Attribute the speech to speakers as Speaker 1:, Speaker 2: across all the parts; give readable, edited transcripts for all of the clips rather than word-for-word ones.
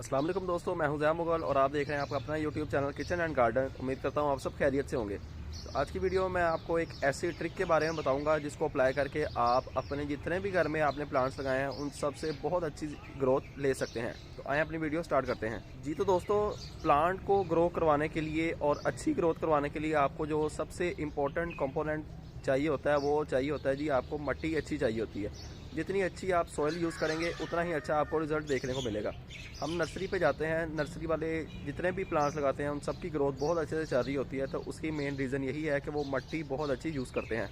Speaker 1: अस्सलाम वालेकुम दोस्तों, मैं हूं ज़िया मुगल और आप देख रहे हैं आपका अपना YouTube channel kitchen and garden. उम्मीद करता हूं आप सब खैरियत से होंगे। तो आज की वीडियो में आपको एक ऐसी ट्रिक के बारे में बताऊंगा जिसको अप्लाई करके आप अपने जितने भी घर में आपने प्लांट्स लगाए हैं उन सब से बहुत अच्छी ग्रोथ ले सकते हैं। तो आए अपनी वीडियो स्टार्ट करते हैं। जी तो दोस्तों, प्लांट को ग्रो करवाने के लिए और अच्छी ग्रोथ करवाने के लिए आपको जो सबसे इम्पोर्टेंट कंपोनेंट चाहिए होता है वो चाहिए होता है जी, आपको मिट्टी अच्छी चाहिए होती है। जितनी अच्छी आप सॉइल यूज़ करेंगे उतना ही अच्छा आपको रिज़ल्ट देखने को मिलेगा। हम नर्सरी पे जाते हैं, नर्सरी वाले जितने भी प्लांट्स लगाते हैं उन सब की ग्रोथ बहुत अच्छे से चल रही होती है। तो उसकी मेन रीज़न यही है कि वो मिट्टी बहुत अच्छी यूज़ करते हैं।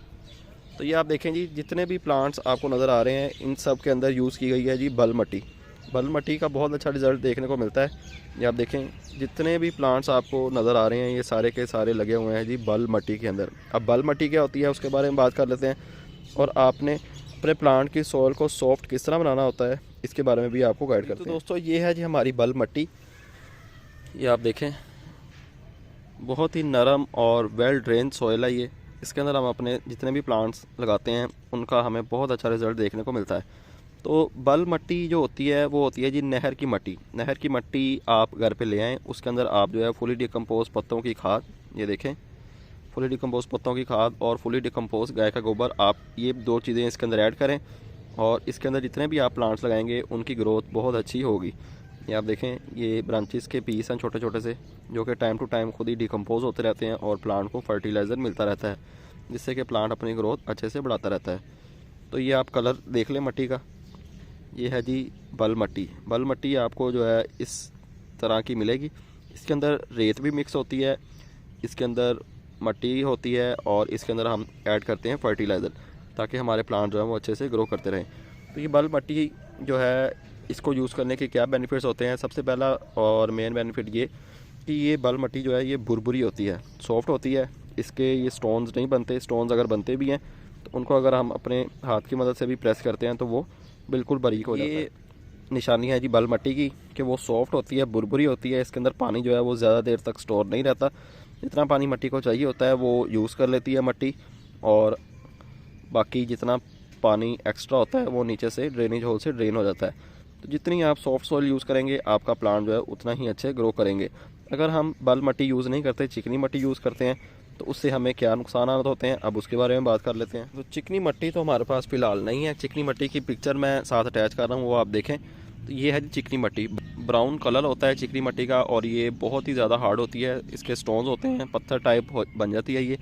Speaker 1: तो ये आप देखें जी, जितने भी प्लांट्स आपको नज़र आ रहे हैं इन सब के अंदर यूज़ की गई है जी बल मिट्टी। बल मिट्टी का बहुत अच्छा रिज़ल्ट देखने को मिलता है। ये आप देखें, जितने भी प्लांट्स आपको नज़र आ रहे हैं ये सारे के सारे लगे हुए हैं जी बल मिट्टी के अंदर। अब बल मिट्टी क्या होती है उसके बारे में बात कर लेते हैं, और आपने अपने प्लांट की सॉइल को सॉफ्ट किस तरह बनाना होता है इसके बारे में भी आपको गाइड करते हैं। तो दोस्तों ये है जी हमारी बल मिट्टी। ये आप देखें, बहुत ही नरम और वेल ड्रेन सॉइल है ये। इसके अंदर हम अपने जितने भी प्लांट्स लगाते हैं उनका हमें बहुत अच्छा रिज़ल्ट देखने को मिलता है। तो बल मिट्टी जो होती है वो होती है जी नहर की मिट्टी। नहर की मिट्टी आप घर पे ले आएँ, उसके अंदर आप जो है फुली डिकम्पोज पत्तों की खाद, ये देखें फुली डिकम्पोज पत्तों की खाद और फुली डिकम्पोज गाय का गोबर, आप ये दो चीज़ें इसके अंदर ऐड करें और इसके अंदर जितने भी आप प्लांट्स लगाएंगे उनकी ग्रोथ बहुत अच्छी होगी। ये आप देखें, ये ब्रांचेस के पीस हैं छोटे छोटे से, जो कि टाइम टू टाइम खुद ही डिकम्पोज होते रहते हैं और प्लांट को फर्टिलाइज़र मिलता रहता है, जिससे कि प्लांट अपनी ग्रोथ अच्छे से बढ़ाता रहता है। तो ये आप कलर देख लें मिट्टी का, ये है जी बल मिट्टी। बल मिट्टी आपको जो है इस तरह की मिलेगी। इसके अंदर रेत भी मिक्स होती है, इसके अंदर मिट्टी होती है और इसके अंदर हम ऐड करते हैं फर्टिलाइज़र, ताकि हमारे प्लांट जो है वो अच्छे से ग्रो करते रहें। तो ये बल मिट्टी जो है इसको यूज़ करने के क्या बेनिफिट्स होते हैं, सबसे पहला और मेन बेनिफिट ये कि ये बल मिट्टी जो है ये बुरबुरी होती है, सॉफ्ट होती है। इसके ये स्टोन्स नहीं बनते, स्टोन्स अगर बनते भी हैं तो उनको अगर हम अपने हाथ की मदद से भी प्रेस करते हैं तो वो बिल्कुल बारीक हो जाता है। ये निशानी है जी बल मिट्टी की कि वो सॉफ्ट होती है, बुरबुरी होती है। इसके अंदर पानी जो है वो ज़्यादा देर तक स्टोर नहीं रहता, जितना पानी मिट्टी को चाहिए होता है वो यूज़ कर लेती है मिट्टी, और बाकी जितना पानी एक्स्ट्रा होता है वो नीचे से ड्रेनेज होल से ड्रेन हो जाता है। तो जितनी आप सॉफ्ट सॉइल यूज़ करेंगे आपका प्लांट जो है उतना ही अच्छे ग्रो करेंगे। अगर हम बल मिट्टी यूज़ नहीं करते, चिकनी मिट्टी यूज़ करते हैं, तो उससे हमें क्या नुकसान होते हैं अब उसके बारे में बात कर लेते हैं। तो चिकनी मिट्टी तो हमारे पास फ़िलहाल नहीं है। चिकनी मिट्टी की पिक्चर मैं साथ अटैच कर रहा हूँ, वो आप देखें। तो ये है चिकनी मिट्टी, ब्राउन कलर होता है चिकनी मिट्टी का और ये बहुत ही ज़्यादा हार्ड होती है। इसके स्टोन्स होते हैं, पत्थर टाइप बन जाती है ये।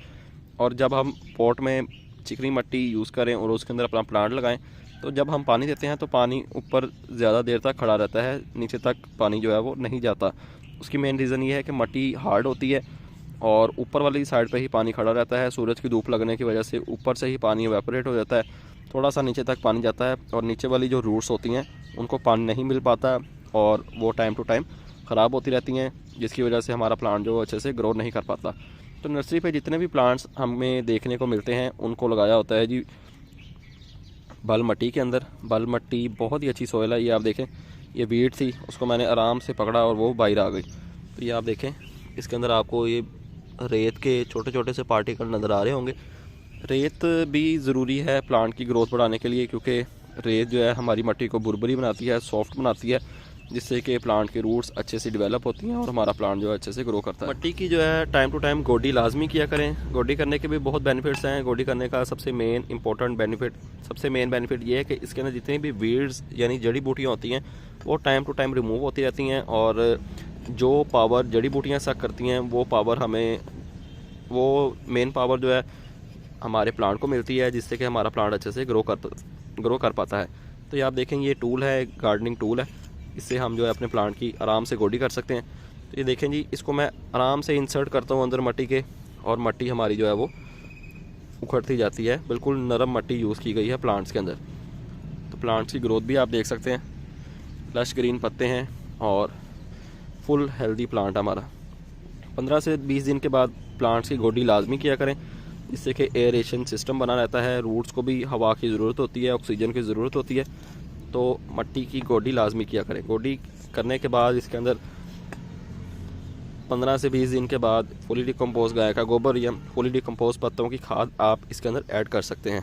Speaker 1: और जब हम पॉट में चिकनी मिट्टी यूज़ करें और उसके अंदर अपना प्लांट लगाएं तो जब हम पानी देते हैं तो पानी ऊपर ज़्यादा देर तक खड़ा रहता है, नीचे तक पानी जो है वो नहीं जाता। उसकी मेन रीज़न ये है कि मिट्टी हार्ड होती है और ऊपर वाली साइड पे ही पानी खड़ा रहता है। सूरज की धूप लगने की वजह से ऊपर से ही पानी एवेपोरेट हो जाता है, थोड़ा सा नीचे तक पानी जाता है और नीचे वाली जो रूट्स होती हैं उनको पानी नहीं मिल पाता और वो टाइम टू टाइम ख़राब होती रहती हैं, जिसकी वजह से हमारा प्लांट जो अच्छे से ग्रो नहीं कर पाता। तो नर्सरी पे जितने भी प्लांट्स हमें देखने को मिलते हैं उनको लगाया होता है जी बल मिट्टी के अंदर। बल मिट्टी बहुत ही अच्छी सॉइल है। ये आप देखें, ये वीड थी, उसको मैंने आराम से पकड़ा और वो बाहर आ गई। तो ये आप देखें, इसके अंदर आपको ये रेत के छोटे छोटे से पार्टिकल नज़र आ रहे होंगे। रेत भी ज़रूरी है प्लांट की ग्रोथ बढ़ाने के लिए, क्योंकि रेत जो है हमारी मिट्टी को बुरबुरी बनाती है, सॉफ्ट बनाती है, जिससे कि प्लांट के रूट्स अच्छे से डेवलप होती हैं और हमारा प्लांट जो है अच्छे से ग्रो करता है। मिट्टी की जो है टाइम टू टाइम गोडी लाजमी किया करें। गोडी करने के भी बहुत बेनिफिट्स हैं। गोडी करने का सबसे मेन बेनिफिट ये है कि इसके अंदर जितनी भी वीड्स यानी जड़ी बूटियाँ होती हैं वो टाइम टू टाइम रिमूव होती रहती हैं, और जो पावर जड़ी बूटियाँ सक करती हैं वो मेन पावर जो है हमारे प्लांट को मिलती है, जिससे कि हमारा प्लांट अच्छे से ग्रो कर पाता है। तो ये आप देखें, ये टूल है, गार्डनिंग टूल है, इससे हम जो है अपने प्लांट की आराम से गोडी कर सकते हैं। तो ये देखें जी, इसको मैं आराम से इंसर्ट करता हूँ अंदर मिट्टी के, और मिट्टी हमारी जो है वो उखड़ती जाती है। बिल्कुल नरम मिट्टी यूज़ की गई है प्लांट्स के अंदर। तो प्लांट्स की ग्रोथ भी आप देख सकते हैं, लश ग्रीन पत्ते हैं और फुल हेल्दी प्लांट हमारा। 15 से 20 दिन के बाद प्लांट्स की गोडी लाजमी किया करें, जिससे कि एयरेशन सिस्टम बना रहता है। रूट्स को भी हवा की ज़रूरत होती है, ऑक्सीजन की ज़रूरत होती है, तो मिट्टी की गोडी लाजमी किया करें। गोडी करने के बाद इसके अंदर 15 से 20 दिन के बाद फुली डिकम्पोज गाय का गोबर या फुली डिकम्पोज पत्तों की खाद आप इसके अंदर ऐड कर सकते हैं।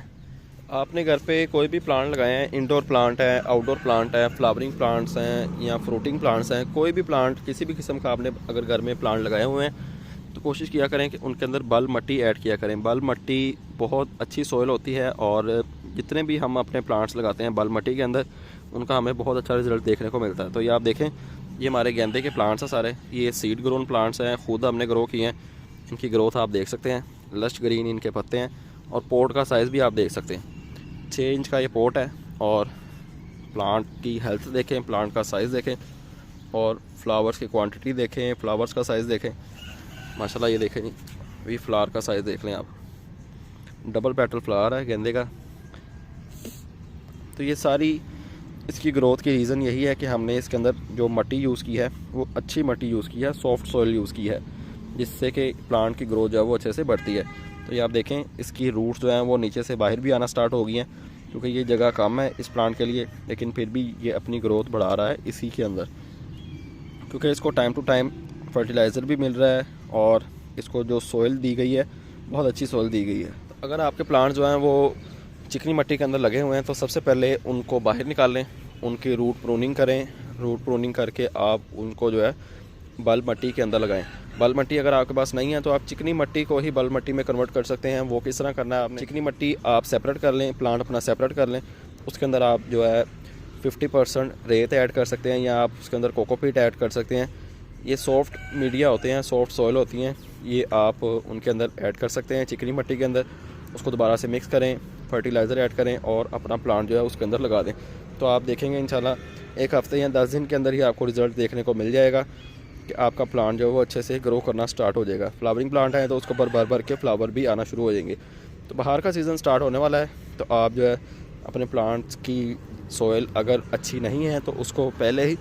Speaker 1: आपने घर पे कोई भी प्लांट लगाए हैं, इंडोर प्लांट है, आउटडोर प्लांट है, फ्लावरिंग प्लांट्स हैं या फ्रूटिंग प्लांट्स हैं, कोई भी प्लांट किसी भी किस्म का आपने अगर घर में प्लांट लगाए हुए हैं तो कोशिश किया करें कि उनके अंदर बल मट्टी ऐड किया करें। बल मट्टी बहुत अच्छी सॉइल होती है और जितने भी हम अपने प्लांट्स लगाते हैं बल मट्टी के अंदर, उनका हमें बहुत अच्छा रिजल्ट देखने को मिलता है। तो ये आप देखें, ये हमारे गेंदे के प्लांट्स हैं सारे, ये सीड ग्रोन प्लांट्स हैं, खुद हमने ग्रो किए हैं। इनकी ग्रोथ आप देख सकते हैं, लश ग्रीन इनके पत्ते हैं और पोट का साइज़ भी आप देख सकते हैं। 6 इंच का ये पोट है और प्लांट की हेल्थ देखें, प्लांट का साइज़ देखें और फ्लावर्स की क्वांटिटी देखें, फ्लावर्स का साइज़ देखें। माशाल्लाह ये देखें जी, वी फ्लावर का साइज़ देख लें आप, डबल पेटल फ्लावर है गेंदे का। तो ये सारी इसकी ग्रोथ की रीज़न यही है कि हमने इसके अंदर जो मट्टी यूज़ की है वो अच्छी मट्टी यूज़ की है, सॉफ्ट सॉइल यूज़ की है, जिससे कि प्लांट की ग्रोथ जो है वो अच्छे से बढ़ती है। तो ये आप देखें, इसकी रूट्स जो हैं वो नीचे से बाहर भी आना स्टार्ट हो गई हैं, क्योंकि ये जगह कम है इस प्लांट के लिए, लेकिन फिर भी ये अपनी ग्रोथ बढ़ा रहा है इसी के अंदर, क्योंकि इसको टाइम टू टाइम फर्टिलाइज़र भी मिल रहा है और इसको जो सोइल दी गई है बहुत अच्छी सोइल दी गई है। अगर आपके प्लांट जो हैं वो चिकनी मिट्टी के अंदर लगे हुए हैं तो सबसे पहले उनको बाहर निकालें, उनकी रूट प्रूनिंग करें। रूट प्रूनिंग करके आप उनको जो है बल मट्टी के अंदर लगाएं। बल मट्टी अगर आपके पास नहीं है तो आप चिकनी मट्टी को ही बल मट्टी में कन्वर्ट कर सकते हैं। वो किस तरह करना है, आपने चिकनी मट्टी आप सेपरेट कर लें, प्लांट अपना सेपरेट कर लें, उसके अंदर आप जो है 50% रेत ऐड कर सकते हैं या आप उसके अंदर कोकोपीट ऐड कर सकते हैं। ये सॉफ्ट मीडिया होते हैं, सॉफ्ट सॉइल होती हैं, ये आप उनके अंदर ऐड कर सकते हैं चिकनी मट्टी के अंदर। उसको दोबारा से मिक्स करें, फर्टिलाइज़र ऐड करें और अपना प्लांट जो है उसके अंदर लगा दें। तो आप देखेंगे इंशाल्लाह 1 हफ़्ते या 10 दिन के अंदर ही आपको रिज़ल्ट देखने को मिल जाएगा कि आपका प्लांट जो है वो अच्छे से ग्रो करना स्टार्ट हो जाएगा। फ्लावरिंग प्लांट है तो उसके ऊपर भर भर के फ्लावर भी आना शुरू हो जाएंगे। तो बाहर का सीज़न स्टार्ट होने वाला है, तो आप जो है अपने प्लांट्स की सॉइल अगर अच्छी नहीं है तो उसको पहले ही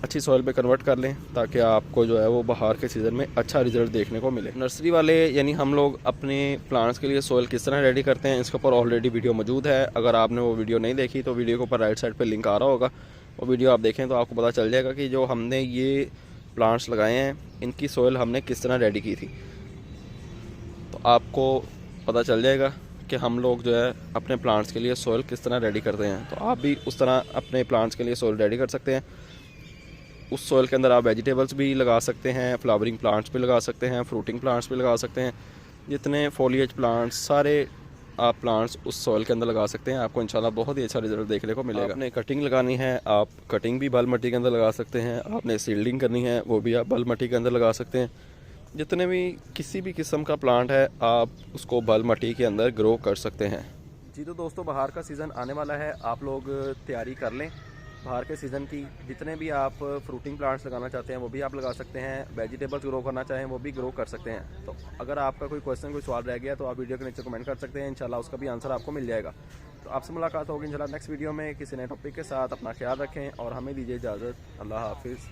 Speaker 1: अच्छी सॉइल पे कन्वर्ट कर लें, ताकि आपको जो है वो बाहर के सीज़न में अच्छा रिजल्ट देखने को मिले। नर्सरी वाले यानी हम लोग अपने प्लांट्स के लिए सॉइल किस तरह रेडी करते हैं, इसके ऊपर ऑलरेडी वीडियो मौजूद है। अगर आपने वो वीडियो नहीं देखी तो वीडियो के ऊपर राइट साइड पे लिंक आ रहा होगा, वो वीडियो आप देखें तो आपको पता चल जाएगा कि जो हमने ये प्लांट्स लगाए हैं इनकी सॉइल हमने किस तरह रेडी की थी। तो आपको पता चल जाएगा कि हम लोग जो है अपने प्लांट्स के लिए सॉइल किस तरह रेडी करते हैं। तो आप भी उस तरह अपने प्लांट्स के लिए सॉइल रेडी कर सकते हैं। उस सॉइल के अंदर आप वेजिटेबल्स भी लगा सकते हैं, फ्लावरिंग प्लांट्स भी लगा सकते हैं, फ्रूटिंग प्लांट्स भी लगा सकते हैं, जितने फोलिएज प्लांट्स सारे आप प्लांट्स उस सॉइल के अंदर लगा सकते हैं। आपको इंशाल्लाह बहुत ही अच्छा रिजल्ट देखने को मिलेगा। आपने कटिंग लगानी है, आप कटिंग भी बल मट्टी के अंदर लगा सकते हैं। आपने सील्डिंग करनी है, वो भी आप बल मट्टी के अंदर लगा सकते हैं। जितने भी किसी भी किस्म का प्लांट है आप उसको बल मट्टी के अंदर ग्रो कर सकते हैं। जी तो दोस्तों, बाहर का सीज़न आने वाला है, आप लोग तैयारी कर लें बाहर के सीज़न की। जितने भी आप फ्रूटिंग प्लांट्स लगाना चाहते हैं वो भी आप लगा सकते हैं, वेजिटेबल्स ग्रो करना चाहें वो भी ग्रो कर सकते हैं। तो अगर आपका कोई क्वेश्चन, कोई सवाल रह गया तो आप वीडियो के नीचे कमेंट कर सकते हैं, इंशाल्लाह उसका भी आंसर आपको मिल जाएगा। तो आपसे मुलाकात होगी इंशाल्लाह नेक्स्ट वीडियो में किसी नए टॉपिक के साथ। अपना ख्याल रखें और हमें दीजिए इजाज़त। अल्लाह हाफिज़।